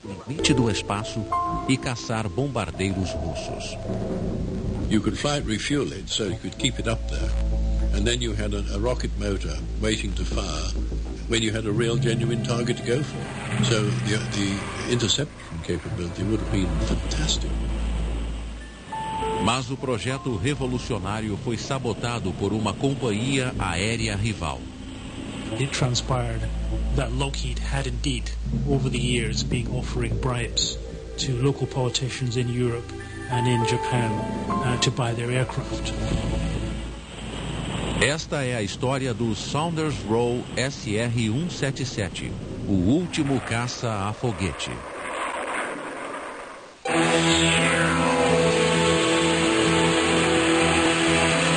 limite do espaço e caçar bombardeiros russos. You could fly it refueled, so you could keep it up there. And then you had a rocket motor waiting to fire when you had a real, genuine target to go for. So the interception capability would have been fantastic. Mas o projeto revolucionário foi sabotado por uma companhia aérea rival. It transpired that Lockheed had indeed, over the years, been offering bribes to local politicians in Europe and in Japan to buy their aircraft. Esta é a história do Saunders Roe SR-177, o último caça a foguete.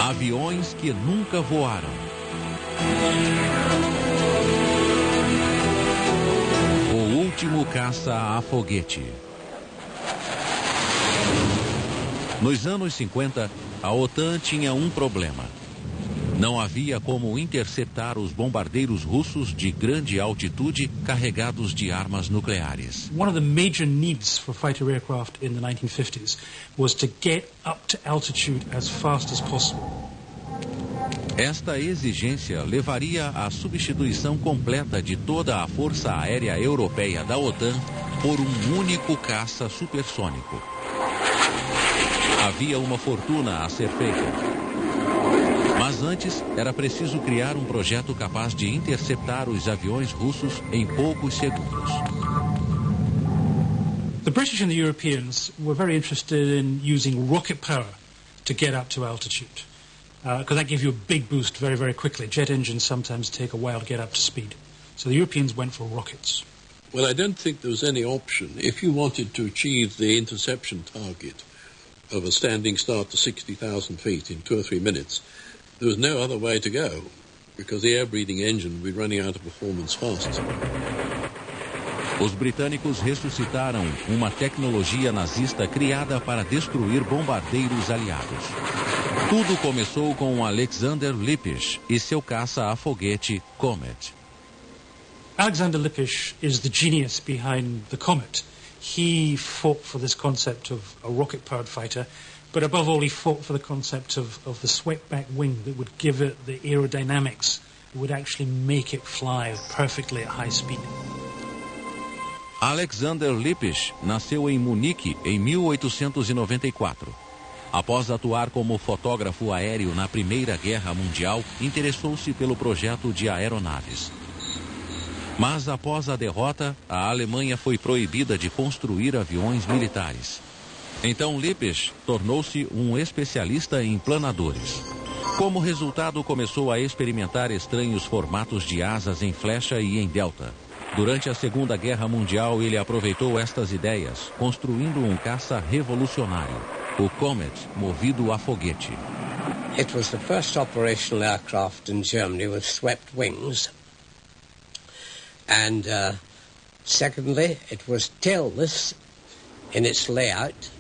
Aviões que nunca voaram. O último caça a foguete. Nos anos 50, a OTAN tinha um problema. Não havia como interceptar os bombardeiros russos de grande altitude carregados de armas nucleares. One of the major needs for fighter aircraft in the 1950s was to get up to altitude as fast as possible. Esta exigência levaria à substituição completa de toda a Força Aérea Europeia da OTAN por um único caça supersônico. Havia uma fortuna a ser feita. Mas antes, era preciso criar um projeto capaz de interceptar os aviões russos em poucos segundos. The British and the Europeans were very interested in using rocket power to get up to altitude, because that gave you a big boost very, very quickly. Jet engines sometimes take a while to get up to speed. So the Europeans went for rockets. Well, I don't think there was any option. If you wanted to achieve the interception target of a standing start to 60,000 feet in 2 or 3 minutes, there was no other way to go, because the air-breathing engine would be running out of performance fast. Os britânicos ressuscitaram uma tecnologia nazista criada para destruir bombardeiros aliados. Tudo começou com Alexander Lippisch e seu caça a foguete Comet. Alexander Lippisch is the genius behind the Comet. He fought for this concept of a rocket-powered fighter, but above all, he fought for the concept of the swept-back wing that would give it the aerodynamics that would actually make it fly perfectly at high speed. Alexander Lippisch nasceu em Munique em 1894. Após atuar como fotógrafo aéreo na Primeira Guerra Mundial, interessou-se pelo projeto de aeronaves. Mas após a derrota, a Alemanha foi proibida de construir aviões militares. Então Lippisch tornou-se um especialista em planadores. Como resultado, começou a experimentar estranhos formatos de asas em flecha e em delta. Durante a Segunda Guerra Mundial, ele aproveitou estas ideias, construindo um caça revolucionário, o Comet, movido a foguete. It was the first operational aircraft in Germany with swept wings. And secondly, it was tailless in its layout,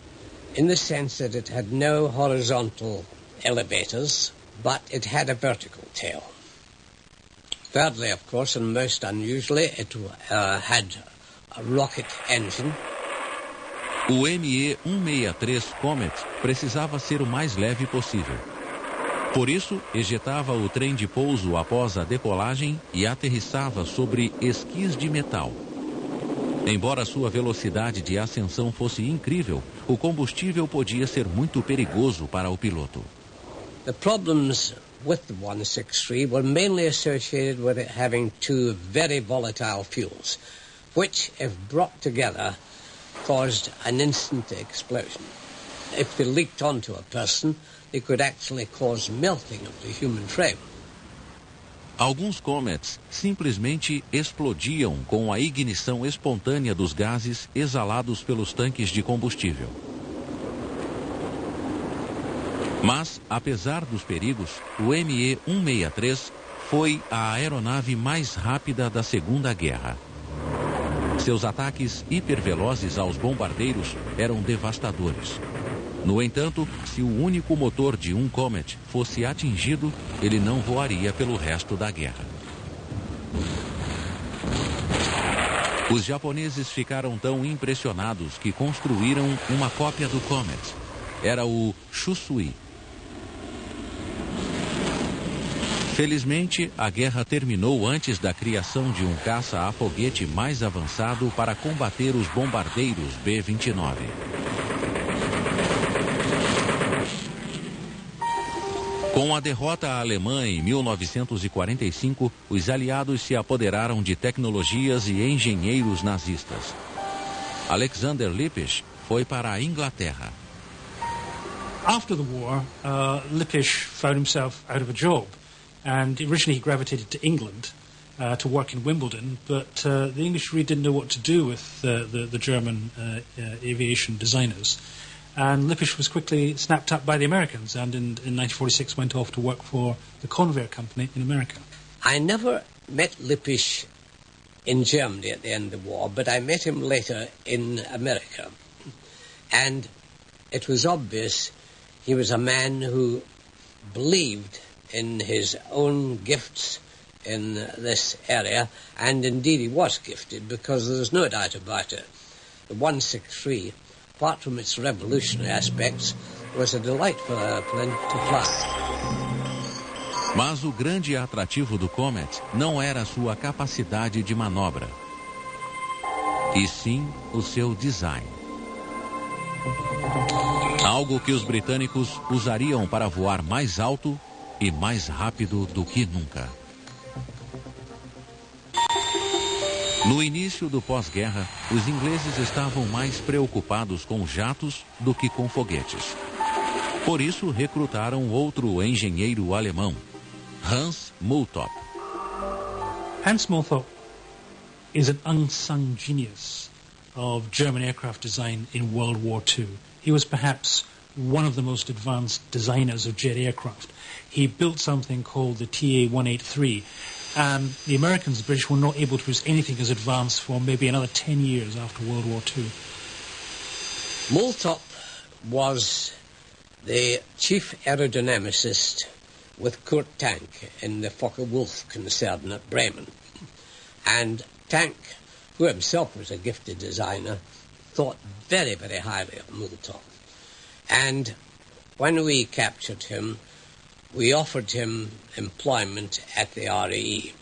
in the sense that it had no horizontal elevators, but it had a vertical tail. Thirdly, of course, and most unusually, it had a rocket engine. O ME-163 Comet precisava ser o mais leve possível. Por isso, ejetava o trem de pouso após a decolagem e aterrissava sobre esquis de metal. Embora sua velocidade de ascensão fosse incrível, o combustível podia ser muito perigoso para o piloto. The problems with the 163 were mainly associated with it having 2 very volatile fuels, which, if brought together, caused an instant explosion. If they leaked onto a person, they could actually cause melting of the human frame. Alguns Comets simplesmente explodiam com a ignição espontânea dos gases exalados pelos tanques de combustível. Mas, apesar dos perigos, o ME-163 foi a aeronave mais rápida da Segunda Guerra. Seus ataques hipervelozes aos bombardeiros eram devastadores. No entanto, se o único motor de um Comet fosse atingido, ele não voaria pelo resto da guerra. Os japoneses ficaram tão impressionados que construíram uma cópia do Comet. Era o Shusui. Felizmente, a guerra terminou antes da criação de um caça a foguete mais avançado para combater os bombardeiros B-29. Com a derrota alemã em 1945, os aliados se apoderaram de tecnologias e engenheiros nazistas. Alexander Lippisch foi para a Inglaterra. After the war, Lippisch found himself out of a job. And originally he gravitated to England to work in Wimbledon, but the English really didn't know what to do with the German aviation designers. And Lippisch was quickly snapped up by the Americans, and in 1946 went off to work for the Convair Company in America. I never met Lippisch in Germany at the end of the war, but I met him later in America. And it was obvious he was a man who believed in his own gifts in this area, and indeed he was gifted, because there's no doubt about it. The 163, apart from its revolutionary aspects, was a delight for an airplane to fly. Mas o grande atrativo do Comet não era sua capacidade de manobra, e sim o seu design. Algo que os britânicos usariam para voar mais alto e mais rápido do que nunca. No início do pós-guerra, os ingleses estavam mais preocupados com jatos do que com foguetes. Por isso, recrutaram outro engenheiro alemão, Hans Multop. Hans Multop is an unsung genius of German aircraft design in World War II. He was perhaps one of the most advanced designers of jet aircraft. He built something called the TA-183, and the Americans, the British, were not able to produce anything as advanced for maybe another 10 years after World War II. Multop was the chief aerodynamicist with Kurt Tank in the Focke-Wulf concern at Bremen. And Tank, who himself was a gifted designer, thought very, very highly of Multop. And when we captured him, we offered him employment at the RAE.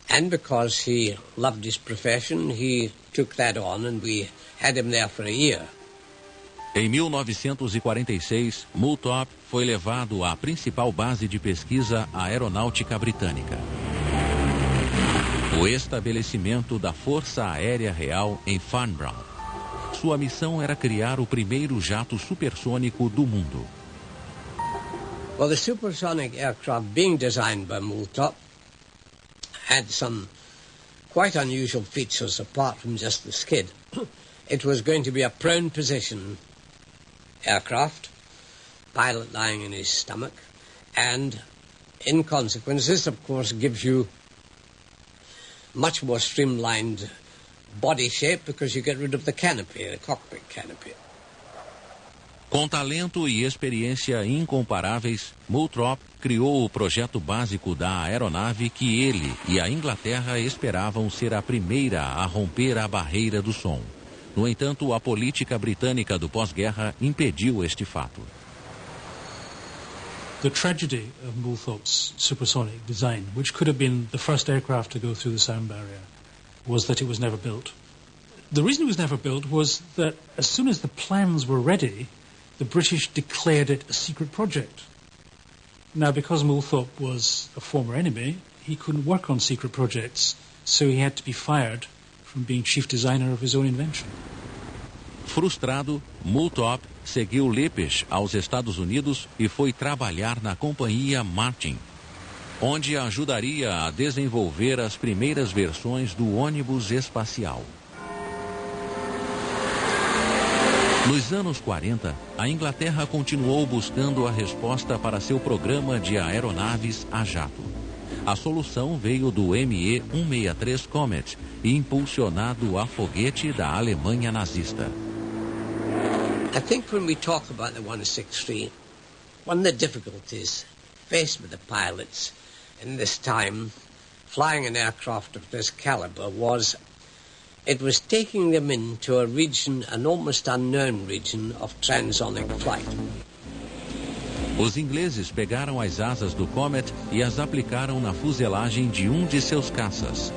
And because he loved his profession, he took that on, and we had him there for a year. Em 1946, Multop foi levado à principal base de pesquisa aeronáutica britânica, o estabelecimento da Força Aérea Real em Farnborough. Sua missão era criar o primeiro jato supersônico do mundo. Well, the supersonic aircraft being designed by Multop had some quite unusual features apart from just the skid. It was going to be a prone position aircraft, pilot lying in his stomach, and in consequence this of course gives you much more streamlined body shape because you get rid of the canopy, the cockpit canopy. Com talento e experiência incomparáveis, Multop criou o projeto básico da aeronave que ele e a Inglaterra esperavam ser a primeira a romper a barreira do som. No entanto, a política britânica do pós-guerra impediu este fato. The tragedy of Multop's supersonic design, which could have been the first aircraft to go through the sound barrier, was that it was never built. The reason it was never built was that as soon as the plans were ready, the British declared it a secret project. Now, because Multop was a former enemy, he couldn't work on secret projects, so he had to be fired from being chief designer of his own invention. Frustrado, Multop seguiu Lippisch aos Estados Unidos e foi trabalhar na companhia Martin, onde ajudaria a desenvolver as primeiras versões do ônibus espacial. Nos anos 40, a Inglaterra continuou buscando a resposta para seu programa de aeronaves a jato. A solução veio do Me-163 Comet, impulsionado a foguete da Alemanha nazista. I think when we talk about the 163, one of the difficulties faced with the pilots in this time, flying an aircraft of this caliber, was It was taking them into a region, an almost unknown region of transonic flight. Os ingleses pegaram as asas do Comet e as aplicaram na fuselagem de um de seus caças,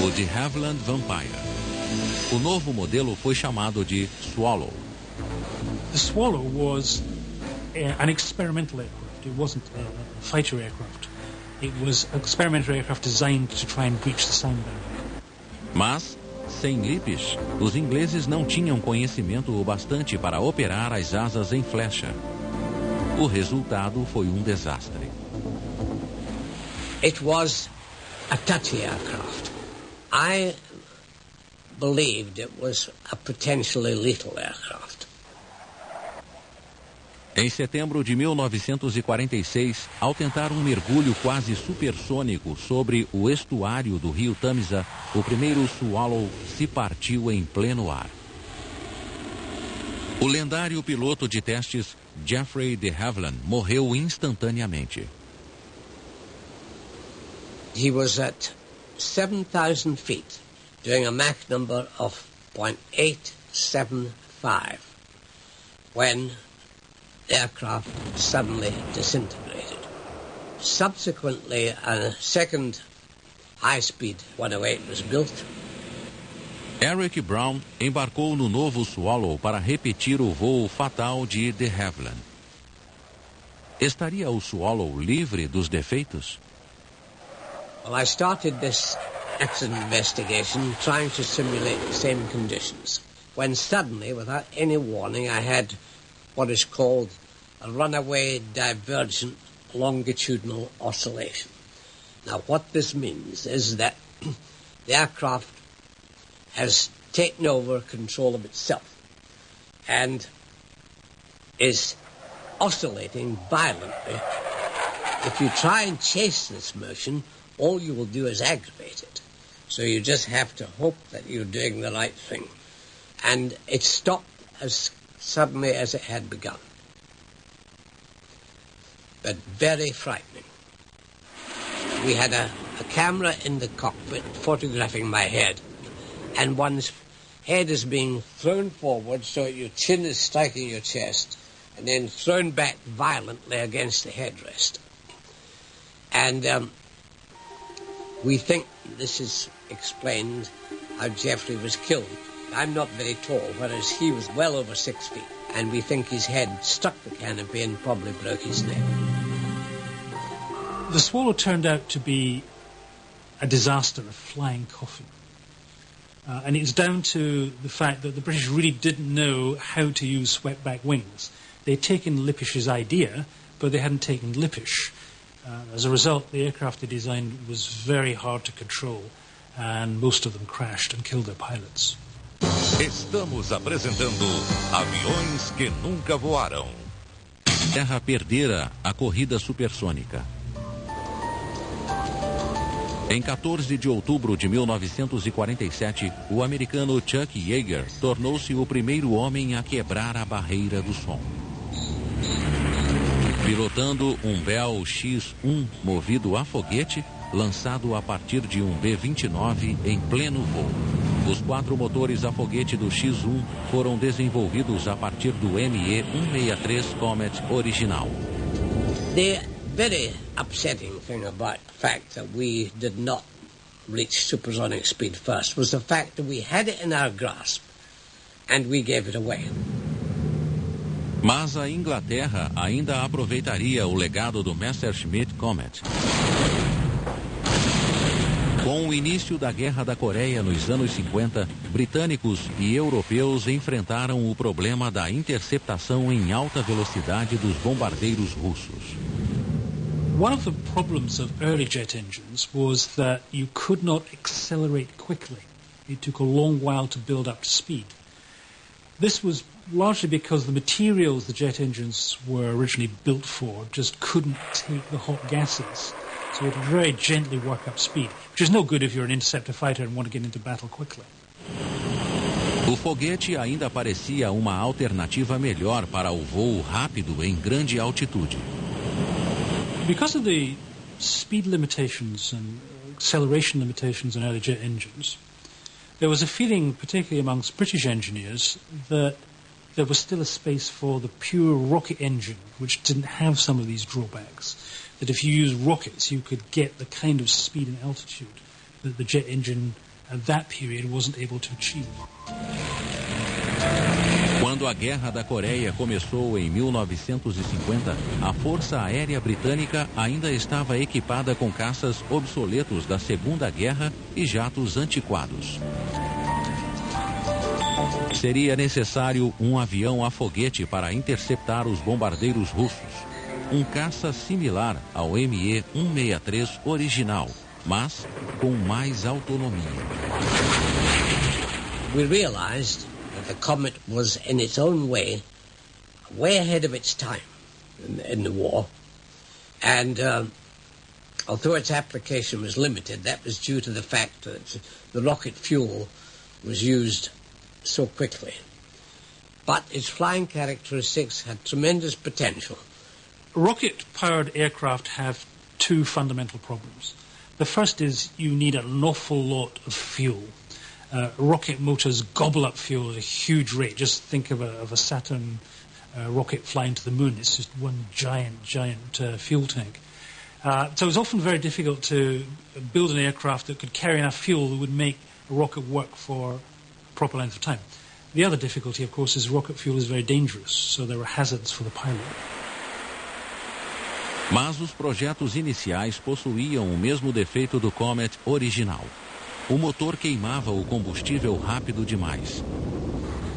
o de Havilland Vampire. O novo modelo foi chamado de Swallow. The Swallow was an experimental aircraft. It wasn't a fighter aircraft. It was an experimental aircraft designed to try and breach the sound barrier. Mas, sem Lippisch, os ingleses não tinham conhecimento o bastante para operar as asas em flecha. O resultado foi um desastre. It was a touchy aircraft. I believed it was a potentially lethal aircraft. Em setembro de 1946, ao tentar um mergulho quase supersônico sobre o estuário do rio Tamisa, o primeiro Swallow se partiu em pleno ar. O lendário piloto de testes Geoffrey de Havilland morreu instantaneamente. He was at 7,000 feet, doing a Mach number of 0.875, when the aircraft suddenly disintegrated. Subsequently, a second high-speed 108 was built. Eric Brown embarcou no novo Swallow para repetir o voo fatal de de Havilland. Estaria o Swallow livre dos defeitos? Well, I started this accident investigation trying to simulate the same conditions, when suddenly, without any warning, I had what is called a runaway divergent longitudinal oscillation. Now, what this means is that the aircraft has taken over control of itself and is oscillating violently. If you try and chase this motion, all you will do is aggravate it. So you just have to hope that you're doing the right thing. And it stopped as suddenly as it had begun. But very frightening. We had a camera in the cockpit photographing my head, and one's head is being thrown forward so your chin is striking your chest, and then thrown back violently against the headrest. And we think this is explained how Geoffrey was killed. I'm not very tall, whereas he was well over 6 feet, and we think his head struck the canopy and probably broke his neck. The Swallow turned out to be a disaster, a flying coffin. And it's down to the fact that the British really didn't know how to use swept-back wings. They'd taken Lippisch's idea, but they hadn't taken Lippisch. As a result, the aircraft they designed was very hard to control, and most of them crashed and killed their pilots. Estamos apresentando Aviões que Nunca Voaram. A Terra perdera a corrida supersônica. Em 14 de outubro de 1947, o americano Chuck Yeager tornou-se o primeiro homem a quebrar a barreira do som. Pilotando um Bell X-1 movido a foguete, lançado a partir de um B-29 em pleno voo. Os 4 motores a foguete do X-1 foram desenvolvidos a partir do ME-163 Comet original. The very upsetting thing about the fact that we did not reach supersonic speed first was the fact that we had it in our grasp and we gave it away. Mas a Inglaterra ainda aproveitaria o legado do Messerschmitt Comet. Com o início da Guerra da Coreia nos anos 50, britânicos e europeus enfrentaram o problema da interceptação em alta velocidade dos bombardeiros russos. One of the problems of early jet engines was that you could not accelerate quickly. It took a long while to build up to speed. This was largely because the materials the jet engines were originally built for just couldn't take the hot gases. So it would very gently work up speed, which is no good if you're an interceptor fighter and want to get into battle quickly. O foguete ainda parecia uma alternativa melhor para o voo rápido em grande altitude. Because of the speed limitations and acceleration limitations on early jet engines, there was a feeling, particularly amongst British engineers, that there was still a space for the pure rocket engine, which didn't have some of these drawbacks. That if you use rockets, you could get the kind of speed and altitude that the jet engine at that period wasn't able to achieve. Quando a Guerra da Coreia começou em 1950, a Força Aérea Britânica ainda estava equipada com caças obsoletos da Segunda Guerra e jatos antiquados. Seria necessário um avião a foguete para interceptar os bombardeiros russos. Um caça similar ao Me-163 original, mas com mais autonomia. We realized that the Comet was, in its own way ahead of its time in the war. And although its application was limited, that was due to the fact that the rocket fuel was used so quickly. But its flying characteristics had tremendous potential. Rocket-powered aircraft have two fundamental problems. The first is you need an awful lot of fuel. Rocket motors gobble up fuel at a huge rate. Just think of a Saturn rocket flying to the moon. It's just one giant fuel tank. So it's often very difficult to build an aircraft that could carry enough fuel that would make a rocket work for a proper length of time. The other difficulty, of course, is rocket fuel is very dangerous, so there are hazards for the pilot. Mas os projetos iniciais possuíam o mesmo defeito do Comet original. O motor queimava o combustível rápido demais.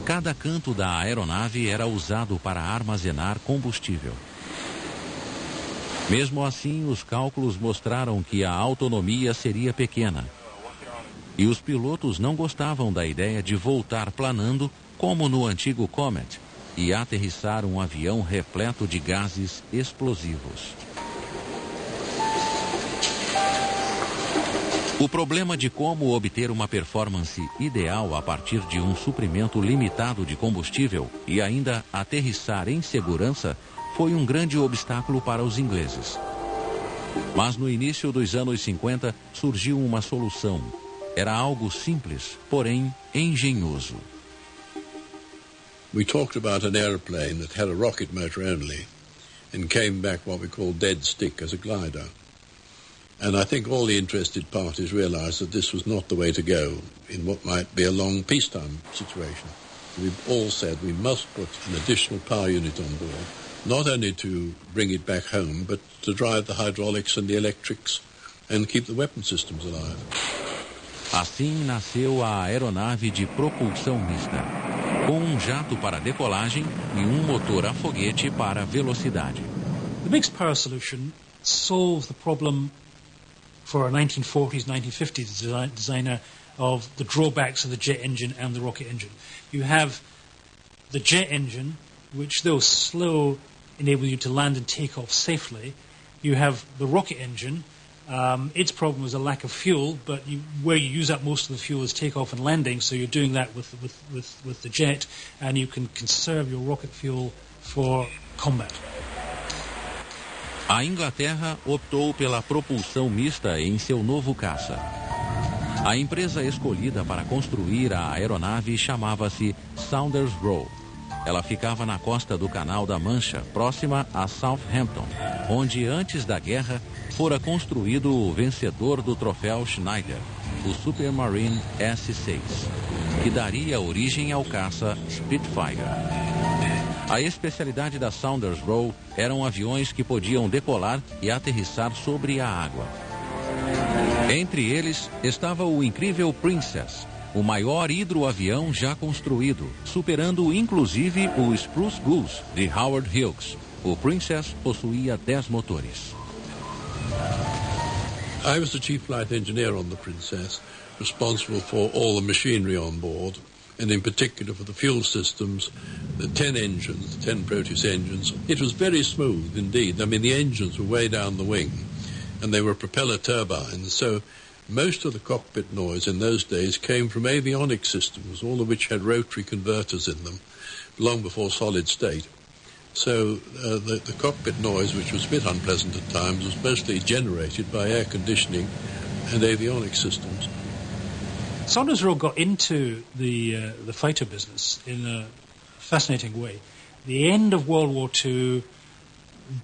Cada canto da aeronave era usado para armazenar combustível. Mesmo assim, os cálculos mostraram que a autonomia seria pequena. E os pilotos não gostavam da ideia de voltar planando, como no antigo Comet, e aterrissar um avião repleto de gases explosivos. O problema de como obter uma performance ideal a partir de um suprimento limitado de combustível e ainda aterrissar em segurança foi um grande obstáculo para os ingleses. Mas no início dos anos 50 surgiu uma solução. Era algo simples, porém engenhoso. We talked about an airplane that had a rocket motor only and came back what we call dead stick as a glider. And I think all the interested parties realized that this was not the way to go in what might be a long peacetime situation. We've all said we must put an additional power unit on board, not only to bring it back home, but to drive the hydraulics and the electrics and keep the weapon systems alive. Assim nasceu a aeronave de propulsão mista, com um jato para decolagem e um motor a foguete para velocidade. The mixed power solution solves the problem for a 1940s, 1950s designer of the drawbacks of the jet engine and the rocket engine. You have the jet engine, which though slow, enables you to land and take off safely. You have the rocket engine. Its problem was a lack of fuel, but where you use up most of the fuel is takeoff and landing, so you're doing that with the jet, and you can conserve your rocket fuel for combat. A Inglaterra optou pela propulsão mista em seu novo caça. A empresa escolhida para construir a aeronave chamava-se Saunders Roe. Ela ficava na costa do Canal da Mancha, próxima a Southampton, onde antes da guerra fora construído o vencedor do troféu Schneider, o Supermarine S-6, que daria origem ao caça Spitfire. A especialidade da Saunders Roe eram aviões que podiam decolar e aterrissar sobre a água. Entre eles estava o incrível Princess, o maior hidroavião já construído, superando inclusive o Spruce Goose de Howard Hughes. O Princess possuía 10 motores. I was the chief flight engineer on the Princess, responsible for all the machinery on board, and in particular for the fuel systems, the 10 engines, the 10 Proteus engines. It was very smooth indeed. I mean, the engines were way down the wing, and they were propeller turbines, so most of the cockpit noise in those days came from avionics systems, all of which had rotary converters in them, long before solid state. So the cockpit noise, which was a bit unpleasant at times, was mostly generated by air conditioning and avionics systems. Saunders Roe got into the fighter business in a fascinating way. The end of World War II,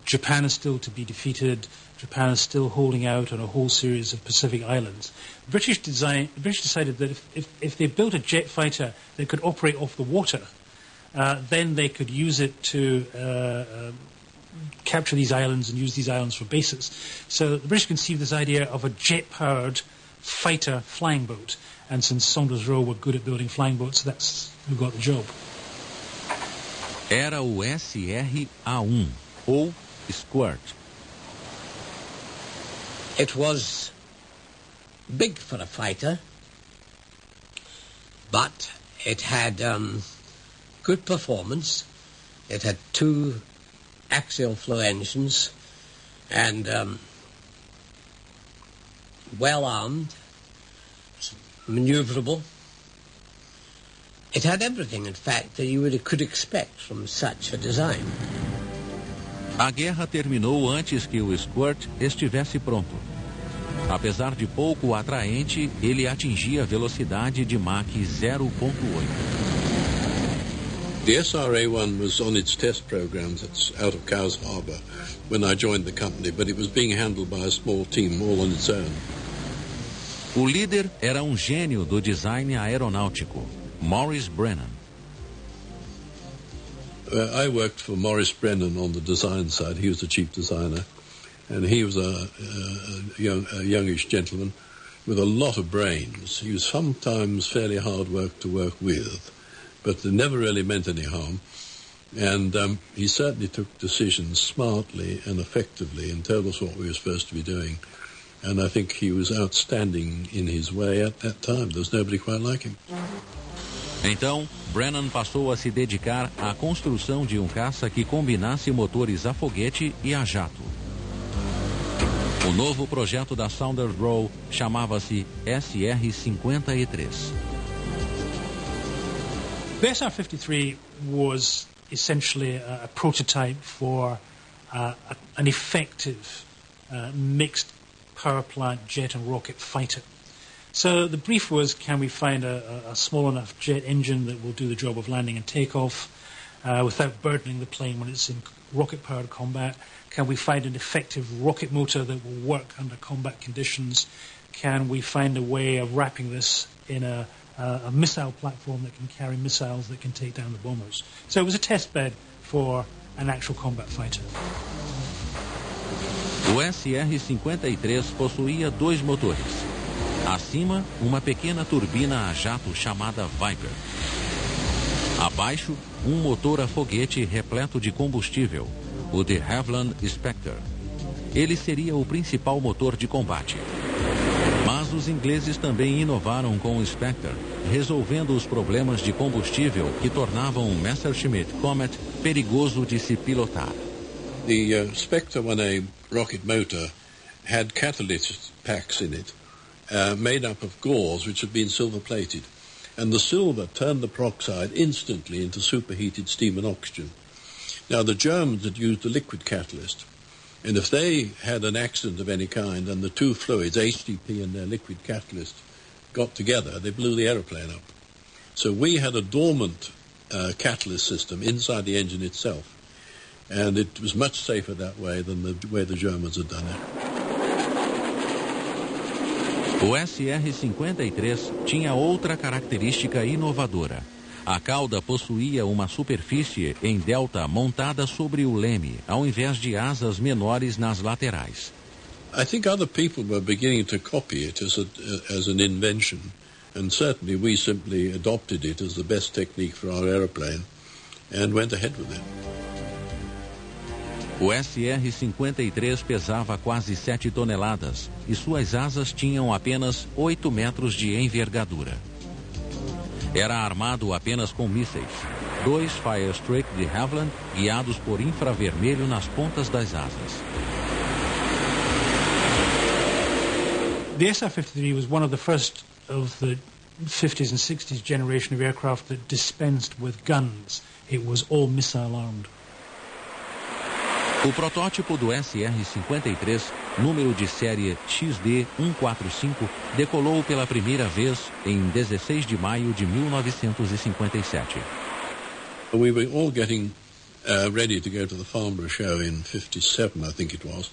Japan is still to be defeated. Japan is still holding out on a whole series of Pacific islands. The British decided that if they built a jet fighter that could operate off the water, then they could use it to capture these islands and use these islands for bases. So the British conceived this idea of a jet-powered fighter flying boat. And since Saunders Roe were good at building flying boats, that's who got the job. Era o SR-A1, ou Squirt. It was big for a fighter, but it had good performance. It had 2 axial flow engines and well armed, maneuverable. It had everything, in fact, that you could expect from such a design. A guerra terminou antes que o Squirt estivesse pronto. Apesar de pouco atraente, ele atingia velocidade de Mach 0.8. The SR-A1 was on its test programs out of Cowes Harbour when I joined the company, but it was being handled by a small team all on its own. O líder era um gênio do design aeronáutico, Maurice Brennan. I worked for Maurice Brennan on the design side. He was the chief designer, and he was a youngish gentleman with a lot of brains. He was sometimes fairly hard work to work with, but it never really meant any harm. And he certainly took decisions smartly and effectively and told us what we were supposed to be doing. And I think he was outstanding in his way at that time. There was nobody quite like him. Então, Brennan passou a se dedicar à construção de um caça que combinasse motores a foguete e a jato. O novo projeto da Saunders Roe chamava-se SR-53. The SR-53 was essentially a prototype for an effective mixed power plant jet and rocket fighter. So the brief was, can we find a small enough jet engine that will do the job of landing and takeoff without burdening the plane when it's in rocket-powered combat? Can we find an effective rocket motor that will work under combat conditions? Can we find a way of wrapping this in a missile platform that can carry missiles that can take down the bombers? So it was a test bed for an actual combat fighter. O SR-53 possuía 2 motores. Acima, uma pequena turbina a jato chamada Viper. Abaixo, um motor a foguete repleto de combustível, o de Havilland Spectre. Ele seria o principal motor de combate. Mas os ingleses também inovaram com o Spectre, resolvendo os problemas de combustível que tornavam o Messerschmitt Comet perigoso de se pilotar. The Spectre 1A rocket motor had catalyst packs in it. Made up of gauze which had been silver-plated. And the silver turned the peroxide instantly into superheated steam and oxygen. Now, the Germans had used a liquid catalyst, and if they had an accident of any kind and the 2 fluids, HDP and their liquid catalyst, got together, they blew the aeroplane up. So we had a dormant catalyst system inside the engine itself, and it was much safer that way than the way the Germans had done it. O SR-53 tinha outra característica inovadora. A cauda possuía uma superfície em delta montada sobre o leme, ao invés de asas menores nas laterais. I think other people were beginning to copy it as an invention, and certainly we simply adopted it as the best technique for our aeroplane and went ahead with it. O SR-53 pesava quase 7 toneladas e suas asas tinham apenas 8 metros de envergadura. Era armado apenas com mísseis, 2 Firestreak de Havilland guiados por infravermelho nas pontas das asas. The SR-53 was one of the first of the 50s and 60s generation of aircraft that dispensed with guns. It was all missile armed. O protótipo do SR-53, número de série XD-145, decolou pela primeira vez em 16 de maio de 1957. We were all getting ready to go to the Farnborough show in 57, I think it was.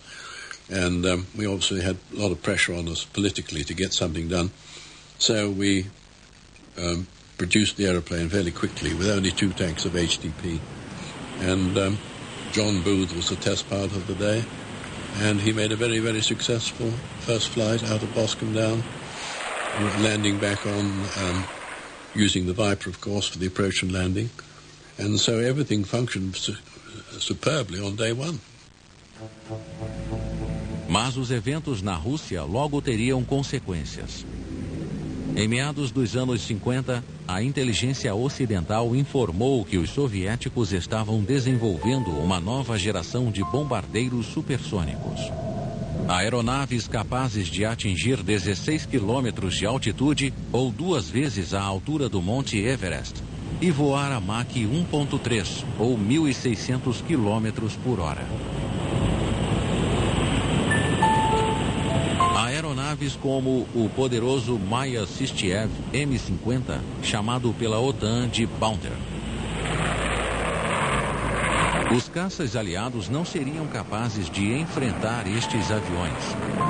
And we obviously had a lot of pressure on us politically to get something done. So we produced the aeroplane fairly quickly with only 2 tanks of HTP. And John Booth was the test pilot of the day, and he made a very, very successful first flight out of Boscombe Down, landing back on, using the Viper, of course, for the approach and landing. And so everything functioned superbly on day one. Mas os eventos na Rússia logo teriam consequências. Em meados dos anos 50, a inteligência ocidental informou que os soviéticos estavam desenvolvendo uma nova geração de bombardeiros supersônicos. Aeronaves capazes de atingir 16 quilômetros de altitude ou 2 vezes a altura do Monte Everest e voar a Mach 1.3 ou 1.600 quilômetros por hora. Aeronaves como o poderoso Maya Sistiev M-50, chamado pela OTAN de Bounder. Os caças aliados não seriam capazes de enfrentar estes aviões,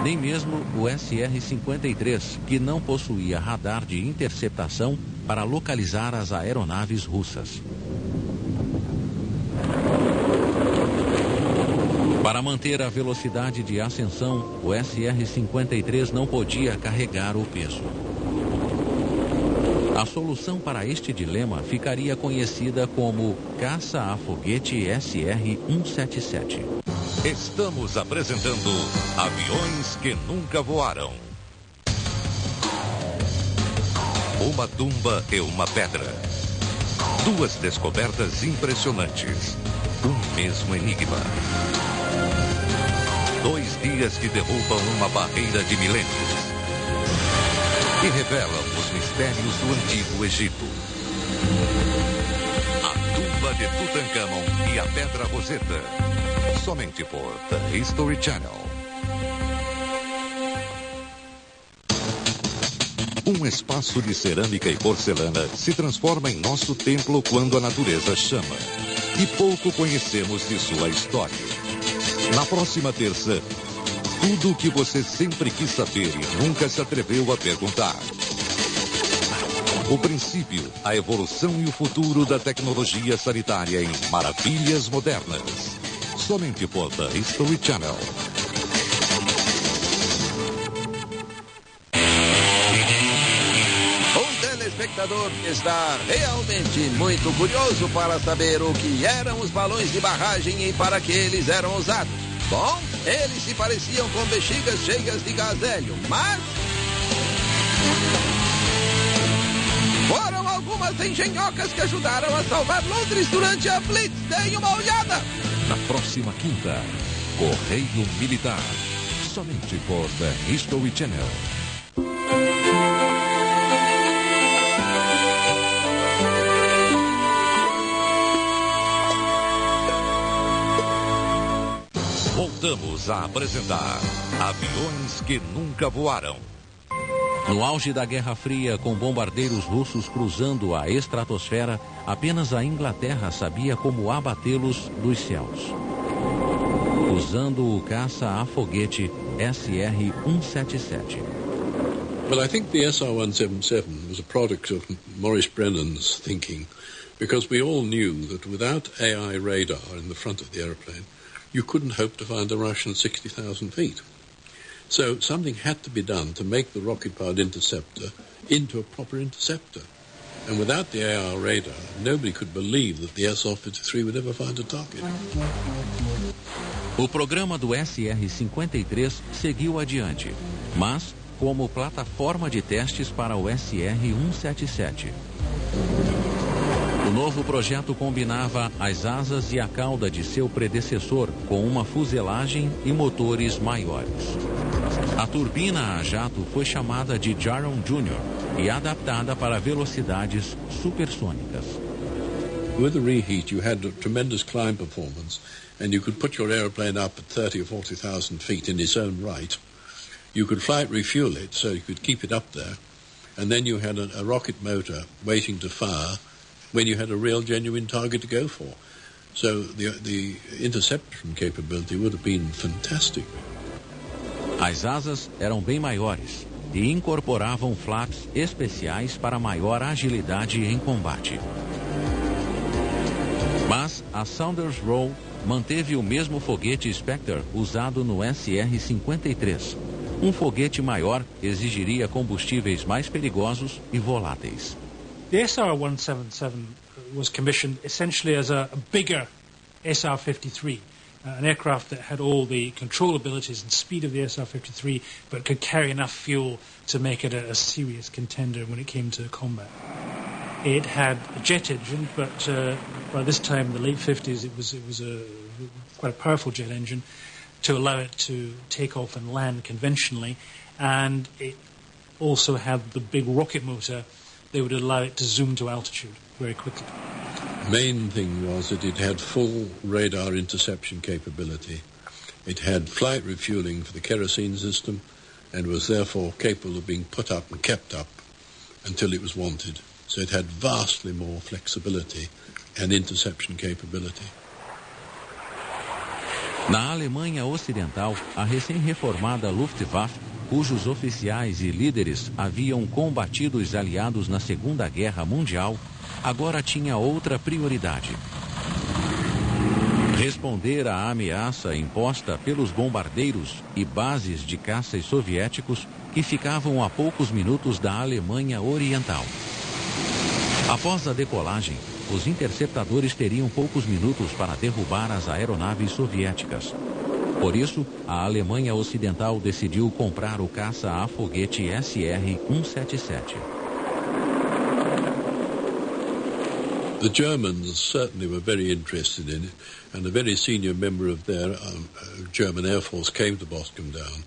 nem mesmo o SR-53, que não possuía radar de interceptação para localizar as aeronaves russas. Para manter a velocidade de ascensão, o SR-53 não podia carregar o peso. A solução para este dilema ficaria conhecida como caça a foguete SR-177. Estamos apresentando Aviões que Nunca Voaram. Uma tumba e uma pedra. 2 descobertas impressionantes. Um mesmo enigma. 2 dias que derrubam uma barreira de milênios e revelam os mistérios do Antigo Egito. A tumba de Tutankhamon e a Pedra Roseta. Somente por The History Channel. Um espaço de cerâmica e porcelana se transforma em nosso templo quando a natureza chama. E pouco conhecemos de sua história. Na próxima terça, tudo o que você sempre quis saber e nunca se atreveu a perguntar. O princípio, a evolução e o futuro da tecnologia sanitária em Maravilhas Modernas. Somente por The History Channel. O telespectador está realmente muito curioso para saber o que eram os balões de barragem e para que eles eram usados. Bom, eles se pareciam com bexigas cheias de gás hélio, mas foram algumas engenhocas que ajudaram a salvar Londres durante a Blitz. Deem uma olhada! Na próxima quinta, Correio Militar. Somente por The History Channel. Voltamos a apresentar Aviões que Nunca Voaram. No auge da Guerra Fria, com bombardeiros russos cruzando a estratosfera, apenas a Inglaterra sabia como abatê-los dos céus. Usando o caça a foguete SR-177. Well, I think the SR-177 was a product of Maurice Brennan's thinking, because we all knew that without AI radar in the front of the aeroplane, you couldn't hope to find a Russian 60,000 feet. So something had to be done to make the rocket-powered interceptor into a proper interceptor. And without the AR radar, nobody could believe that the SR-53 would ever find a target. O programa do SR-53 seguiu adiante, mas como plataforma de testes para o SR-177. O novo projeto combinava as asas e a cauda de seu predecessor com uma fuselagem e motores maiores. A turbina a jato foi chamada de Jarron Jr. e adaptada para velocidades supersônicas. With the reheat, you had a tremendous climb performance, and you could put your aeroplane up at 30 or 40,000 feet in its own right. You could flight refuel it, so you could keep it up there, and then you had a rocket motor waiting to fire when you had a real genuine target to go for. So the interception capability would have been fantastic. As asas eram bem maiores e incorporavam flaps especiais para maior agilidade em combate. Mas a Saunders Roe manteve o mesmo foguete Spectre usado no SR-53. Um foguete maior exigiria combustíveis mais perigosos e voláteis. The SR-177 was commissioned essentially as a bigger SR-53, an aircraft that had all the control abilities and speed of the SR-53, but could carry enough fuel to make it a serious contender when it came to combat. It had a jet engine, but by this time, in the late 50s, it was quite a powerful jet engine to allow it to take off and land conventionally, and it also had the big rocket motor that would allow it to zoom to altitude very quickly. The main thing was that it had full radar interception capability. It had flight refueling for the kerosene system and was therefore capable of being put up and kept up until it was wanted. So it had vastly more flexibility and interception capability. Na Alemanha Ocidental, a recém-reformada Luftwaffe, cujos oficiais e líderes haviam combatido os aliados na Segunda Guerra Mundial, agora tinha outra prioridade: responder à ameaça imposta pelos bombardeiros e bases de caças soviéticos que ficavam a poucos minutos da Alemanha Oriental. Após a decolagem, os interceptadores teriam poucos minutos para derrubar as aeronaves soviéticas. Por isso, a Alemanha Ocidental decidiu comprar o caça a foguete SR-177. The Germans certainly were very interested in it, and a very senior member of their German Air Force came to Boscombe Down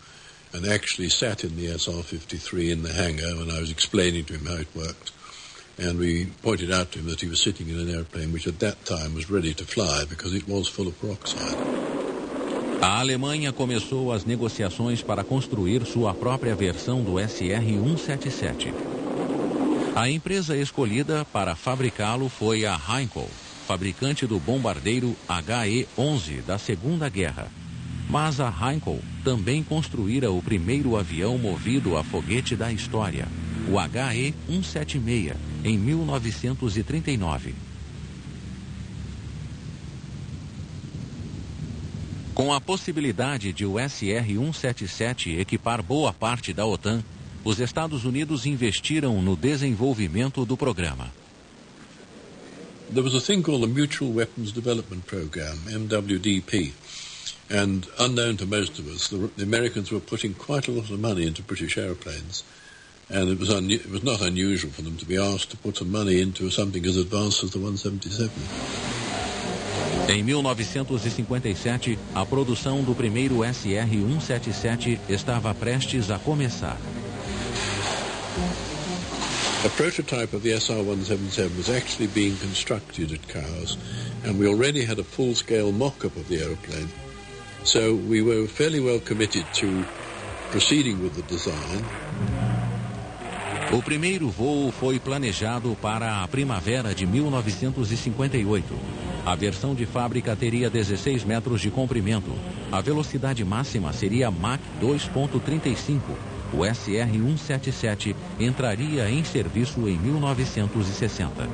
and actually sat in the SR-53 in the hangar when I was explaining to him how it worked. And we pointed out to him that he was sitting in an airplane which at that time was ready to fly because it was full of peroxide. A Alemanha começou as negociações para construir sua própria versão do SR-177. A empresa escolhida para fabricá-lo foi a Heinkel, fabricante do bombardeiro HE-11 da Segunda Guerra. Mas a Heinkel também construíra o primeiro avião movido a foguete da história, o HE-176, em 1939. Com a possibilidade de o SR-177 equipar boa parte da OTAN, os Estados Unidos investiram no desenvolvimento do programa. There was a thing called the Mutual Weapons Development Program, MWDP, and unknown to most of us, the Americans were putting quite a lot of money into British airplanes, and it was not unusual for them to be asked to put some money into something as advanced as the 177. Em 1957, a produção do primeiro SR-177 estava prestes a começar. A prototype of the SR-177 was actually being constructed at Cowes, and we already had a full-scale mock-up of the aeroplane. So we were fairly well committed to proceeding with the design. O primeiro voo foi planejado para a primavera de 1958. A versão de fábrica teria 16 metros de comprimento. A velocidade máxima seria Mach 2.35. O SR-177 entraria em serviço em 1960.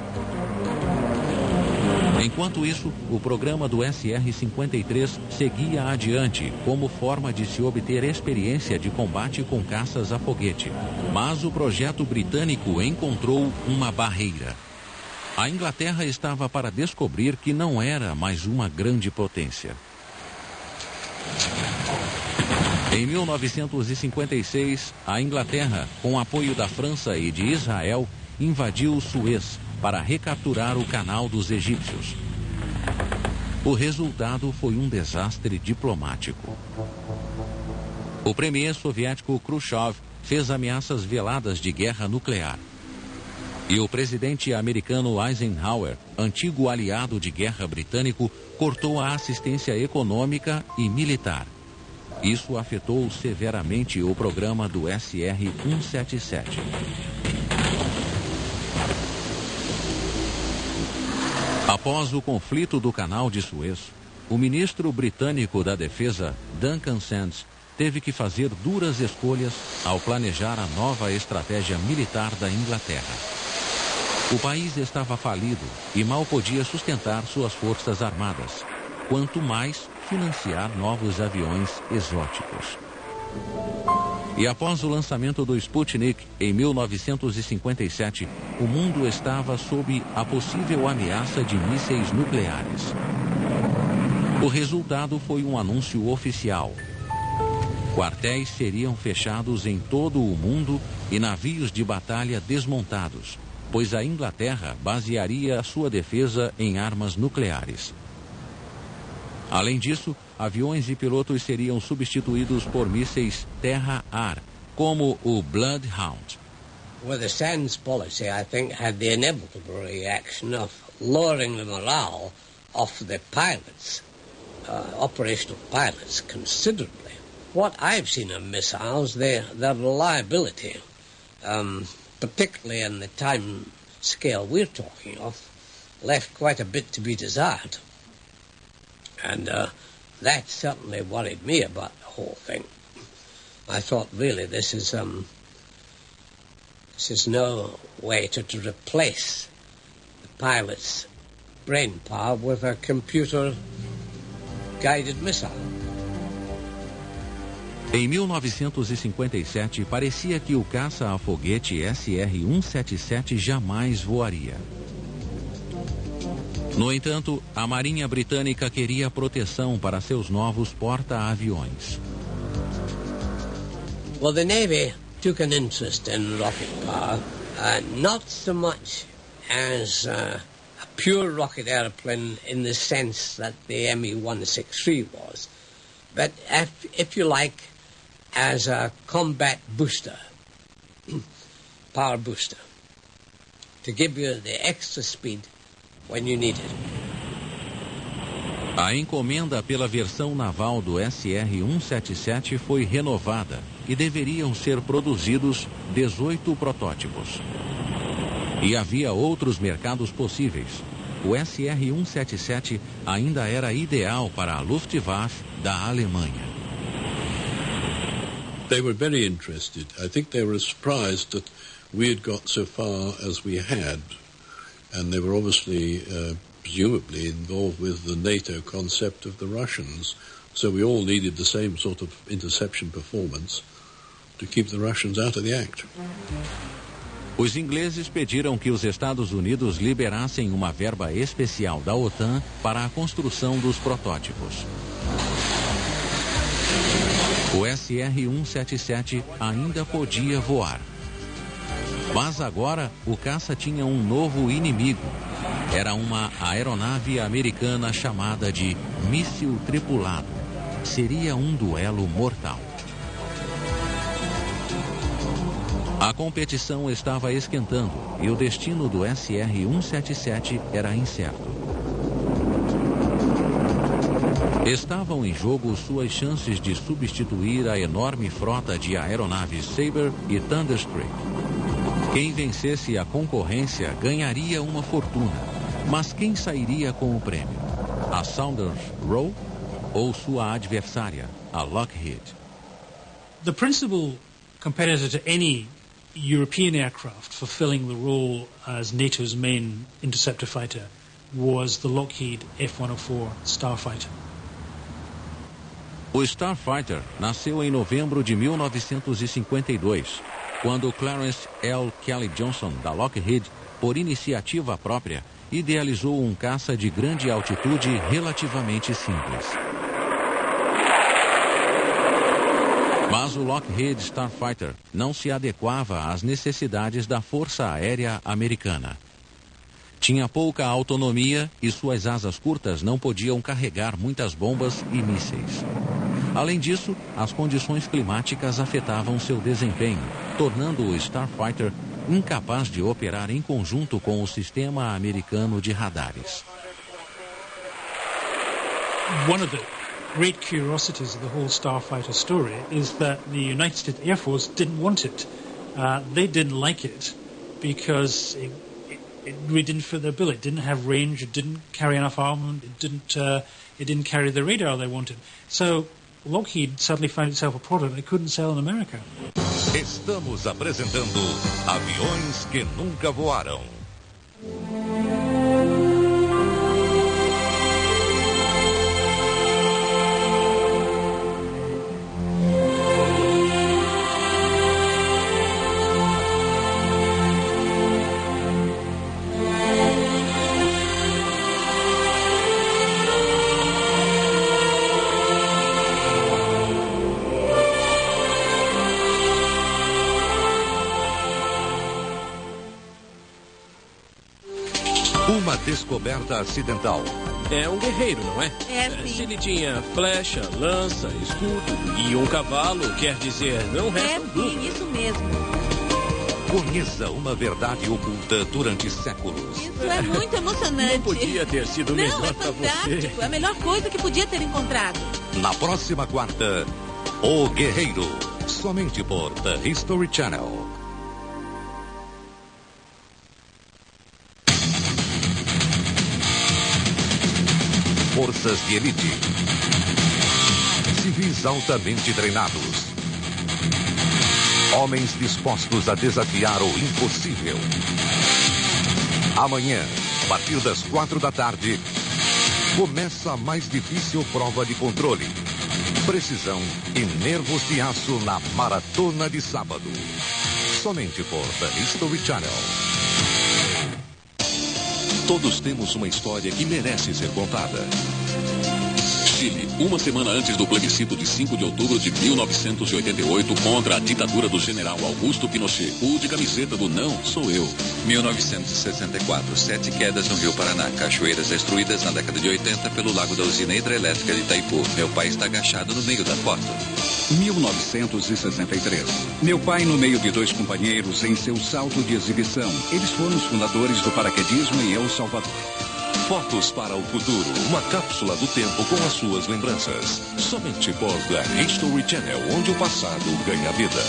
Enquanto isso, o programa do SR-53 seguia adiante como forma de se obter experiência de combate com caças a foguete. Mas o projeto britânico encontrou uma barreira. A Inglaterra estava para descobrir que não era mais uma grande potência. Em 1956, a Inglaterra, com apoio da França e de Israel, invadiu o Suez para recapturar o Canal dos Egípcios. O resultado foi um desastre diplomático. O premier soviético Khrushchev fez ameaças veladas de guerra nuclear. E o presidente americano Eisenhower, antigo aliado de guerra britânico, cortou a assistência econômica e militar. Isso afetou severamente o programa do SR-177. Após o conflito do Canal de Suez, o ministro britânico da Defesa, Duncan Sandys, teve que fazer duras escolhas ao planejar a nova estratégia militar da Inglaterra. O país estava falido e mal podia sustentar suas forças armadas, quanto mais financiar novos aviões exóticos. E após o lançamento do Sputnik, em 1957, o mundo estava sob a possível ameaça de mísseis nucleares. O resultado foi um anúncio oficial. Quartéis seriam fechados em todo o mundo e navios de batalha desmontados, pois a Inglaterra basearia sua defesa em armas nucleares. Além disso, aviões e pilotos seriam substituídos por mísseis terra-ar, como o Bloodhound. Well, the Sands policy, I think, had the inevitable reaction of lowering the morale of the pilots, operational pilots, considerably. What I've seen of missiles, their reliability, particularly in the time scale we're talking of, left quite a bit to be desired. And that certainly worried me about the whole thing. I thought, really, this is no way to replace the pilot's brain power with a computer-guided missile. Em 1957, parecia que o caça a foguete SR-177 jamais voaria. No entanto, a Marinha Britânica queria proteção para seus novos porta-aviões. Well, the Navy took an interest in rocket power, not so much as a pure rocket airplane in the sense that the ME-163 was, but if you like, as a combat booster, power booster, to give you the extra speed when you need it. A encomenda pela versão naval do SR-177 foi renovada e deveriam ser produzidos 18 protótipos. E havia outros mercados possíveis. O SR-177 ainda era ideal para a Luftwaffe da Alemanha. They were very interested. I think they were surprised that we had got so far as we had. And they were obviously, presumably, involved with the NATO concept of the Russians. So we all needed the same sort of interception performance to keep the Russians out of the act. Os ingleses pediram que os Estados Unidos liberassem uma verba especial da OTAN para a construção dos protótipos. O SR-177 ainda podia voar. Mas agora o caça tinha um novo inimigo. Era uma aeronave americana chamada de míssil tripulado. Seria um duelo mortal. A competição estava esquentando e o destino do SR-177 era incerto. Estavam em jogo suas chances de substituir a enorme frota de aeronaves Sabre e Thunderstreak. Quem vencesse a concorrência ganharia uma fortuna, mas quem sairia com o prêmio? A Saunders Roe ou sua adversária, a Lockheed? The principal competitor to any European aircraft fulfilling the role as NATO's main interceptor fighter was the Lockheed F-104 Starfighter. O Starfighter nasceu em novembro de 1952, quando Clarence L. Kelly Johnson, da Lockheed, por iniciativa própria, idealizou um caça de grande altitude relativamente simples. Mas o Lockheed Starfighter não se adequava às necessidades da Força Aérea Americana. Tinha pouca autonomia e suas asas curtas não podiam carregar muitas bombas e mísseis. Além disso, as condições climáticas afetavam seu desempenho, tornando o Starfighter incapaz de operar em conjunto com o sistema americano de radares. One of the great curiosities of the whole Starfighter story is that the United States Air Force didn't want it. They didn't like it because it really didn't fit their bill. It didn't have range. It didn't carry enough armament. It didn't carry the radar they wanted. So Lockheed suddenly found itself a product they couldn't sell in America. Estamos apresentando Aviões que Nunca Voaram. Uma descoberta acidental. É um guerreiro, não é? É, sim. Se ele tinha flecha, lança, escudo e um cavalo, quer dizer, não restam dúvidas. Sim, isso mesmo. Conheça uma verdade oculta durante séculos. Isso é muito emocionante. Não podia ter sido Não, melhor é pra fantástico. você. É a melhor coisa que podia ter encontrado. Na próxima quarta, O Guerreiro. Somente por The History Channel. Forças de elite. Civis altamente treinados. Homens dispostos a desafiar o impossível. Amanhã, a partir das 4 da tarde, começa a mais difícil prova de controle. Precisão e nervos de aço na maratona de sábado. Somente por The History Channel. Todos temos uma história que merece ser contada. Chile, uma semana antes do plebiscito de 5 de outubro de 1988 contra a ditadura do general Augusto Pinochet. O de camiseta do não sou eu. 1964, 7 quedas no Rio Paraná. Cachoeiras destruídas na década de 80 pelo lago da usina hidrelétrica de Itaipu. Meu pai está agachado no meio da foto. 1963. Meu pai no meio de 2 companheiros em seu salto de exibição. Eles foram os fundadores do paraquedismo em El Salvador. Fotos para o futuro. Uma cápsula do tempo com as suas lembranças. Somente por The History Channel, onde o passado ganha vida.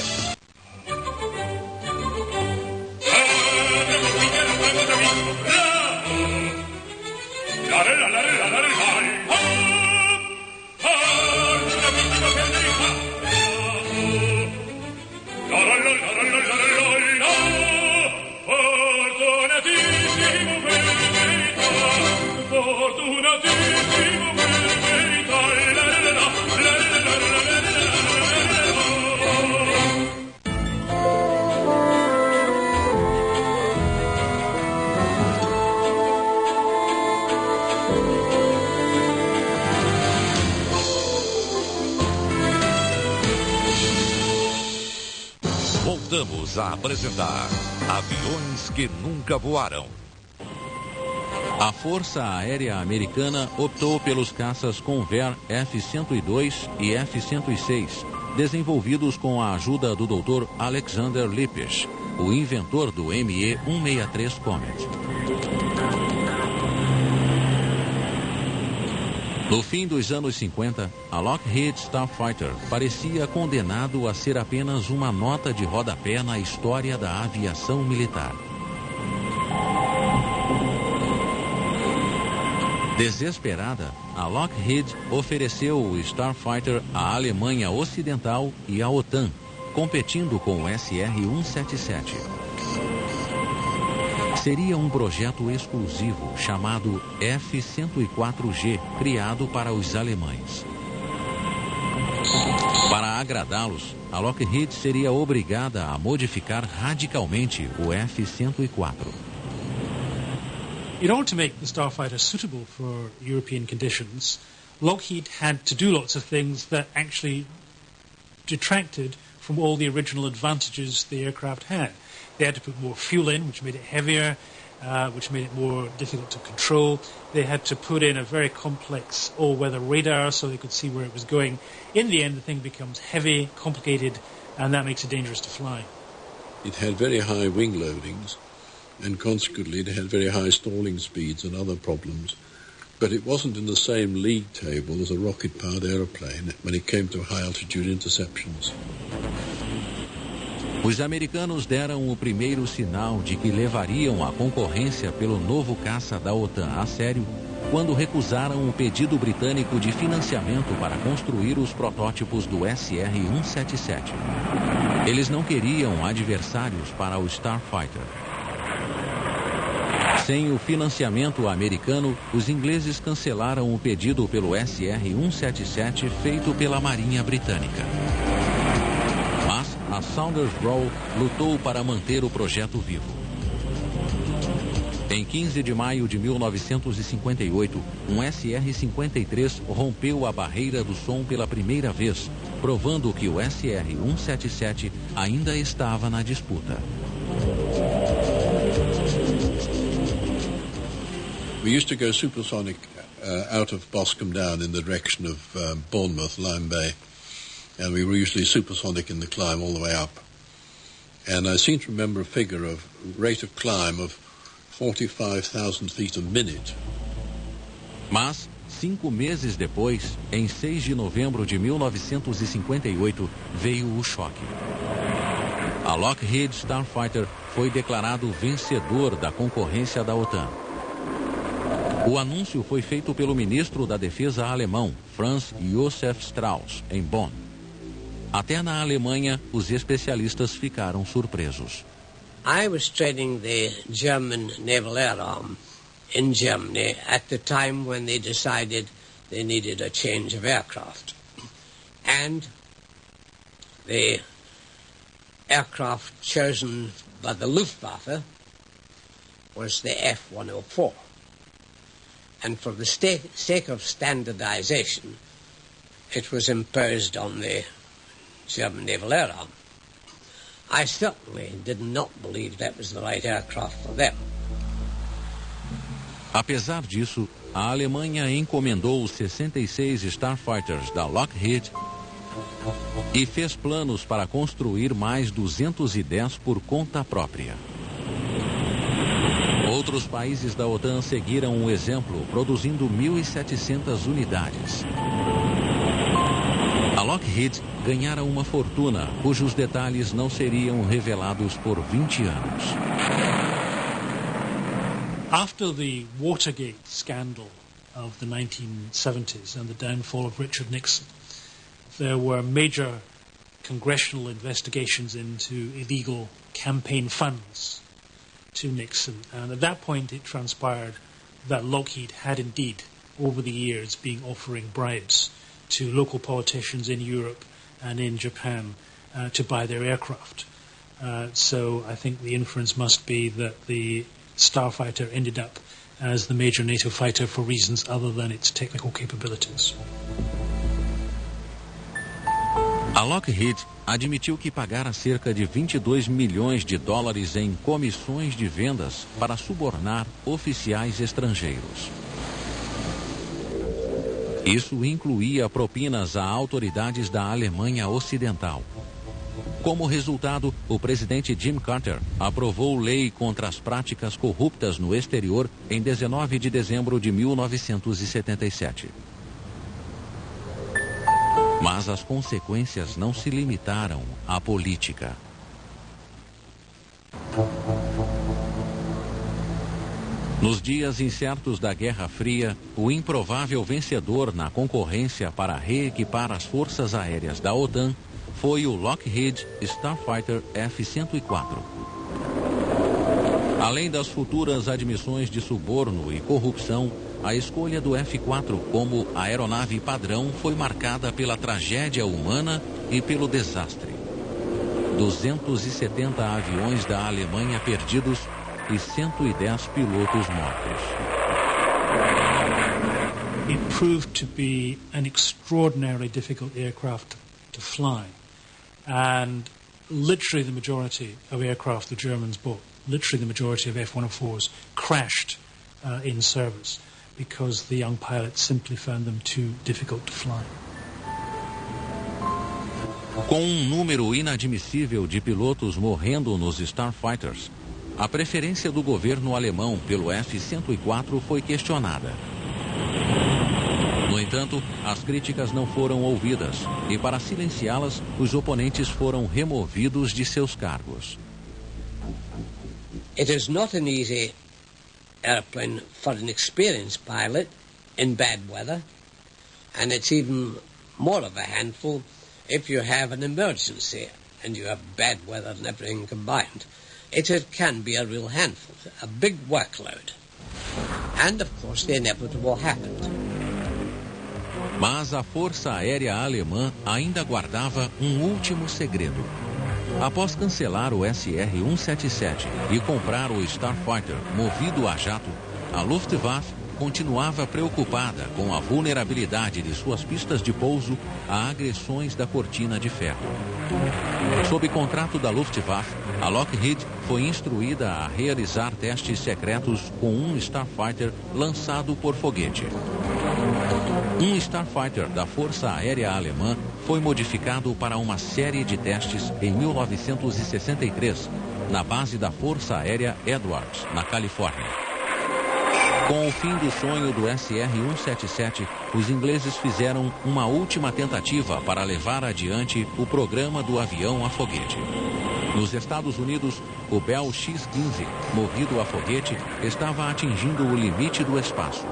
Voltamos a apresentar Aviões que Nunca Voaram. A Força Aérea Americana optou pelos caças Convair F-102 e F-106, desenvolvidos com a ajuda do Dr. Alexander Lippisch, o inventor do ME-163 Comet. No fim dos anos 50, a Lockheed Starfighter parecia condenado a ser apenas uma nota de rodapé na história da aviação militar. Desesperada, a Lockheed ofereceu o Starfighter à Alemanha Ocidental e à OTAN, competindo com o SR-177. Seria um projeto exclusivo chamado F-104G, criado para os alemães. Para agradá-los, a Lockheed seria obrigada a modificar radicalmente o F-104. In order to make the Starfighter suitable for European conditions, Lockheed had to do lots of things that actually detracted from all the original advantages the aircraft had. They had to put more fuel in, which made it heavier, which made it more difficult to control. They had to put in a very complex all-weather radar so they could see where it was going. In the end, the thing becomes heavy, complicated, and that makes it dangerous to fly. it had very high wing loadings, and consequently it had very high stalling speeds and other problems. But it wasn't in the same league table as a rocket-powered aeroplane when it came to high-altitude interceptions. Os americanos deram o primeiro sinal de que levariam a concorrência pelo novo caça da OTAN a sério quando recusaram o pedido britânico de financiamento para construir os protótipos do SR-177. Eles não queriam adversários para o Starfighter. Sem o financiamento americano, os ingleses cancelaram o pedido pelo SR-177 feito pela Marinha Britânica. Mas a Saunders Roe lutou para manter o projeto vivo. Em 15 de maio de 1958, um SR-53 rompeu a barreira do som pela primeira vez, provando que o SR-177 ainda estava na disputa. We used to go supersonic out of Boscombe Down in the direction of Bournemouth, Lyme Bay. And we were usually supersonic in the climb all the way up. And I seem to remember a figure of rate of climb of 45,000 feet a minute. Mas, 5 meses depois, em 6 de novembro de 1958, veio o choque. A Lockheed Starfighter foi declarado vencedor da concorrência da OTAN. O anúncio foi feito pelo ministro da Defesa alemão, Franz Josef Strauss, em Bonn. Até na Alemanha, os especialistas ficaram surpresos. I was training the German Naval Air Arm in Germany at the time when they decided they needed a change of aircraft. And the aircraft chosen by the Luftwaffe was the F-104. And for the sake of standardization, it was imposed on the German Naval Air Arm. I certainly did not believe that was the right aircraft for them. Apesar disso, a Alemanha encomendou os 66 Starfighters da Lockheed e fez planos para construir mais 210 por conta própria. Outros países da OTAN seguiram o exemplo, produzindo 1.700 unidades. A Lockheed ganhara uma fortuna, cujos detalhes não seriam revelados por 20 anos. After the Watergate scandal of the 1970s and the downfall of Richard Nixon, there were major congressional investigations into illegal campaign funds to Nixon. And at that point it transpired that Lockheed had indeed, over the years, been offering bribes to local politicians in Europe and in Japan to buy their aircraft. So I think the inference must be that the Starfighter ended up as the major NATO fighter for reasons other than its technical capabilities. A Lockheed admitiu que pagara cerca de 22 milhões de dólares em comissões de vendas para subornar oficiais estrangeiros. Isso incluía propinas a autoridades da Alemanha Ocidental. Como resultado, o presidente Jimmy Carter aprovou lei contra as práticas corruptas no exterior em 19 de dezembro de 1977. Mas as consequências não se limitaram à política. Nos dias incertos da Guerra Fria, o improvável vencedor na concorrência para reequipar as forças aéreas da OTAN foi o Lockheed Starfighter F-104. Além das futuras admissões de suborno e corrupção, a escolha do F-4 como aeronave padrão foi marcada pela tragédia humana e pelo desastre. 270 aviões da Alemanha perdidos e 110 pilotos mortos. It proved to be an extraordinarily difficult aircraft to fly. And literally the majority of aircraft the Germans bought, literally the majority of F-104s crashed in service because the young pilots simply found them too difficult to fly. Com um número inadmissível de pilotos morrendo nos Starfighters, a preferência do governo alemão pelo F-104 foi questionada. No entanto, as críticas não foram ouvidas e, para silenciá-las, os oponentes foram removidos de seus cargos. It is not an easy airplane for an experienced pilot in bad weather, and it's even more of a handful if you have an emergency and you have bad weather and everything combined. It can be a real handful, a big workload. And, of course, the inevitable happened. Mas a Força Aérea Alemã ainda guardava um último segredo. Após cancelar o SR-177 e comprar o Starfighter movido a jato, a Luftwaffe continuava preocupada com a vulnerabilidade de suas pistas de pouso a agressões da cortina de ferro. Sob contrato da Luftwaffe, a Lockheed foi instruída a realizar testes secretos com um Starfighter lançado por foguete. Um Starfighter da Força Aérea Alemã foi modificado para uma série de testes em 1963, na base da Força Aérea Edwards, na Califórnia. Com o fim do sonho do SR-177, os ingleses fizeram uma última tentativa para levar adiante o programa do avião a foguete. Nos Estados Unidos, o Bell X-15, movido a foguete, estava atingindo o limite do espaço.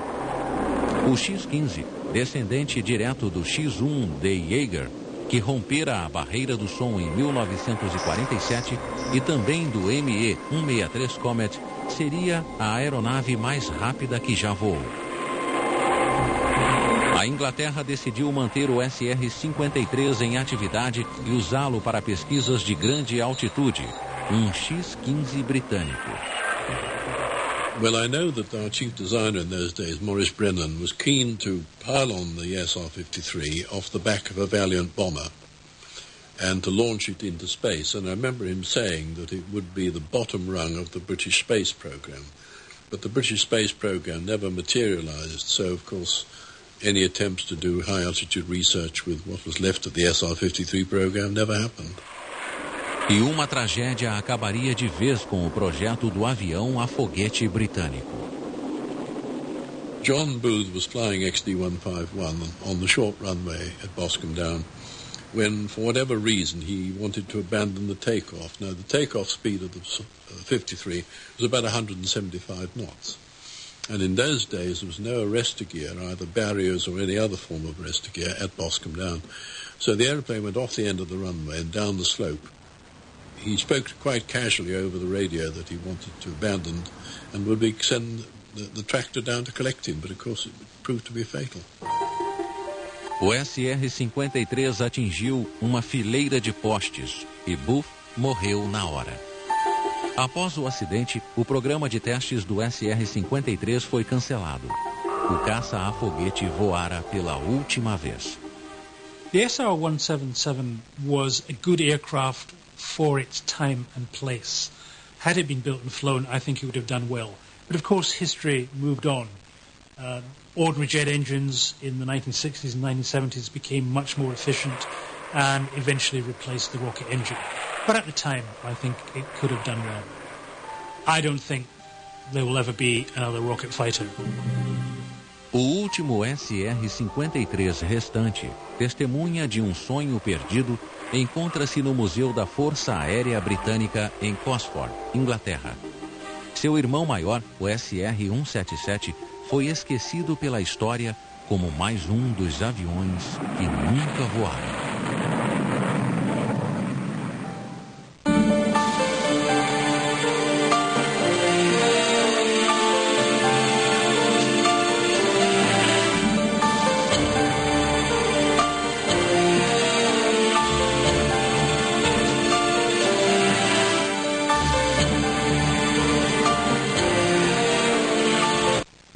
O X-15, descendente direto do X-1D Jaeger, que rompera a barreira do som em 1947, e também do ME-163 Comet, seria a aeronave mais rápida que já voou. A Inglaterra decidiu manter o SR-53 em atividade e usá-lo para pesquisas de grande altitude, um X-15 britânico. Well, I know that our chief designer in those days, Maurice Brennan, was keen to pile on the SR-53 off the back of a Valiant bomber and to launch it into space. And I remember him saying that it would be the bottom rung of the British space program. But the British space program never materialized, so of course any attempts to do high-altitude research with what was left of the SR-53 program never happened. E uma tragédia acabaria de vez com o projeto do avião a foguete britânico. John Booth was flying XD-151 on the short runway at Boscombe Down when, for whatever reason, he wanted to abandon the takeoff. Now, the takeoff speed of the 53 was about 175 knots. And in those days, there was no arrestor gear, either barriers or any other form of arrestor gear, at Boscombe Down. So the aeroplane went off the end of the runway and down the slope. He spoke quite casually over the radio that he wanted to abandon and would send the tractor down to collect him, but of course it proved to be fatal. O SR-53 atingiu uma fileira de postes e Booth morreu na hora. Após o acidente, o programa de testes do SR-53 foi cancelado. O caça a foguete voara pela última vez. The SR-177 was a good aircraft for its time and place. Had it been built and flown, I think it would have done well. But of course, history moved on. Ordinary jet engines in the 1960s and 1970s became much more efficient and eventually replaced the rocket engine. But at the time, I think it could have done well. I don't think there will ever be another rocket fighter. O último SR-53 restante, testemunha de um sonho perdido, encontra-se no Museu da Força Aérea Britânica em Cosford, Inglaterra. Seu irmão maior, o SR-177, foi esquecido pela história como mais um dos aviões que nunca voaram.